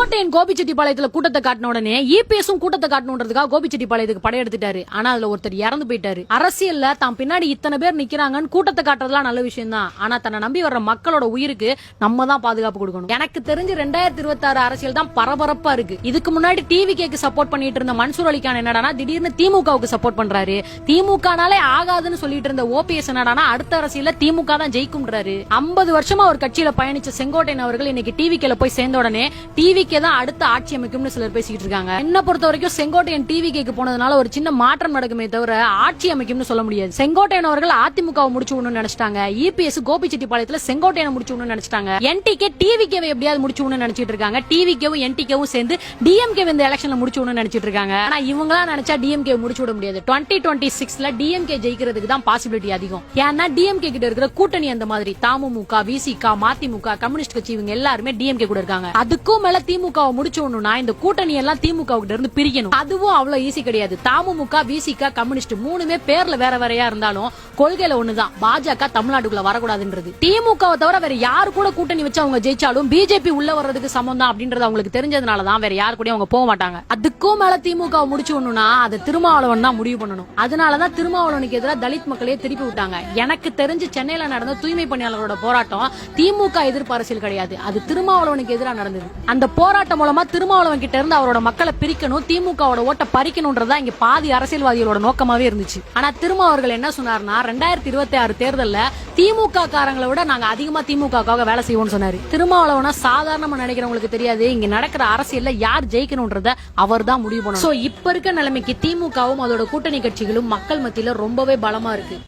செங்கோட்டையன் கோபிச்செட்டிப்பாளையத்துல கூட்டத்தை காட்டின உடனே இபிஎஸும் கூட்டத்தை காட்டணுன்றதுக்காக கோபிச்செட்டிப்பாளையத்துக்கு படையெடுத்துட்டாரு. ஆனா அதுல ஒருத்தர் இறந்து போயிட்டாரு. அரசியல்ல தான் பின்னாடி இத்தனை பேர் நிக்கிறாங்கன்னு கூட்டத்தை காட்டுறதுலாம் நல்ல விஷயம் தான். ஆனா தன்னை நம்பி வர்ற மக்களோட உயிருக்கு நம்ம தான் பாதுகாப்பு கொடுக்கணும். எனக்கு தெரிஞ்சு 2026 அரசியல் தான் பரபரப்பா இருக்கு. இதுக்கு முன்னாடி டிவிகேக்கு சப்போர்ட் பண்ணிட்டு இருந்த மன்சூர் அலிகான் என்னடானா திடீர்னு திமுகவுக்கு சப்போர்ட் பண்றாரு. திமுகனாலே ஆகாதுன்னு சொல்லிட்டு இருந்த ஓபிஎஸ் என்னடானா அடுத்த அரசியல்ல திமுக தான் ஜெயிக்கும்ன்றாரு. 50 வருஷமா ஒரு கட்சியில பயணிச்ச செங்கோட்டையன் அவர்கள் இன்னைக்கு டிவிகேல போய் சேர்ந்த உடனே டிவிகே தான் அடுத்த ஆட்சி அமைக்கும்னு சிலர் பேசிட்டு இருக்காங்க. என்ன பொறுத்த வரைக்கும் செங்கோட்டையன் டிவிகேக்கு போனதுனால ஒரு சின்ன மாற்றம் நடக்குமே தவிர ஆட்சி அமைக்கும்னு சொல்ல முடியாது. செங்கோட்டையன் அவர்கள் அதிமுகவை முடிச்சு விடணும்னு நினைச்சிட்டாங்க. இபிஎஸ் கோபிச்செட்டிப்பாளையத்துல செங்கோட்டையனை முடிச்சு விடணும்னு நினைச்சிட்டாங்க. என்டிகே டிவிகேவை எப்படியாவது முடிச்சு விடணும்னு நினைச்சிட்டு இருக்காங்க. டிவிகேவும் என்டிகேவும் சேர்ந்து டிஎம்கே இந்த எலெக்ஷன்ல முடிச்சு விடணும்னு நினைச்சிட்டு இருக்காங்க. ஆனா இவங்களா நினைச்சா டிஎம்கே முடிச்சு விட முடியாது. 2026ல டிஎம்கே ஜெயிக்கிறதுக்கு தான் பாசிபிலிட்டி அதிகம். ஏன்னா டிஎம்கே கிட்ட இருக்கிற கூட்டணி அந்த மாதிரி தமுமுக, விசிக, மதிமுக, கம்யூனிஸ்ட் கட்சி இவங்க எல்லாருமே டிஎம்கே கூட இருக்காங்க. அதுக்கும் மேல திமுகவை முடிச்சோம்னா இந்த கூட்டணி எல்லாம் திமுக கிட்ட இருந்து பிரிக்கணும். அதுவும் அவ்வளவு ஈஸி கிடையாது. தமுமுக, விசிக, கம்யூனிஸ்ட் மூணுமே பேர்ல வேற வேறையா இருந்தாலும் கொள்கையில ஒண்ணுதான். பாஜக தமிழ்நாட்டுக்குள்ள வரக்கூடாதுன்றது. திமுகவை தவிர வேற யாரு கூட கூட்டணி வச்சு அவங்க ஜெயிச்சாலும் பிஜேபி உள்ள வர்றதுக்கு சமம் தான் அப்படின்றது அவங்களுக்கு தெரிஞ்சதுனாலதான் வேற யாரு கூட அவங்க போக மாட்டாங்க. அதுக்கும் மேல திமுக முடிச்சோம்னா அதை திருமாவளவன் தான் முடிவு பண்ணணும். அதனாலதான் திருமாவளவனுக்கு எதிராக தலித் மக்களையே திருப்பி விட்டாங்க. எனக்கு தெரிஞ்சு சென்னையில நடந்த தூய்மை பணியாளர்களோட போராட்டம் திமுக எதிர்ப்பு அரசியல் கிடையாது. அது திருமாவளவனுக்கு எதிராக நடந்தது. அந்த போராட்டம் மூலமா திருமாவளவன் கிட்ட இருந்து அவரோட மக்களை பிரிக்கணும், திமுகவோட ஓட்ட பறிக்கணும்ன்றதா இங்க பாதி அரசியல்வாதிகளோட நோக்கமாவே இருந்துச்சு. ஆனா திருமா அவர்கள் என்ன சொன்னார்னா 2026 தேர்தல்ல திமுக காரங்களை விட நாங்க அதிகமா திமுகவுக்காக வேலை செய்வோம்னு சொன்னாரு. திருமாவளவனா சாதாரணமா நினைக்கிறவங்களுக்கு தெரியாது இங்க நடக்கிற அரசியல்ல யார் ஜெயிக்கணும்ன்றத அவர் தான் முடிவு பண்ணணும். சோ இப்ப இருக்க நிலைமைக்கு திமுகவும் அதோட கூட்டணி கட்சிகளும் மக்கள் மத்தியில ரொம்பவே பலமா இருக்கு.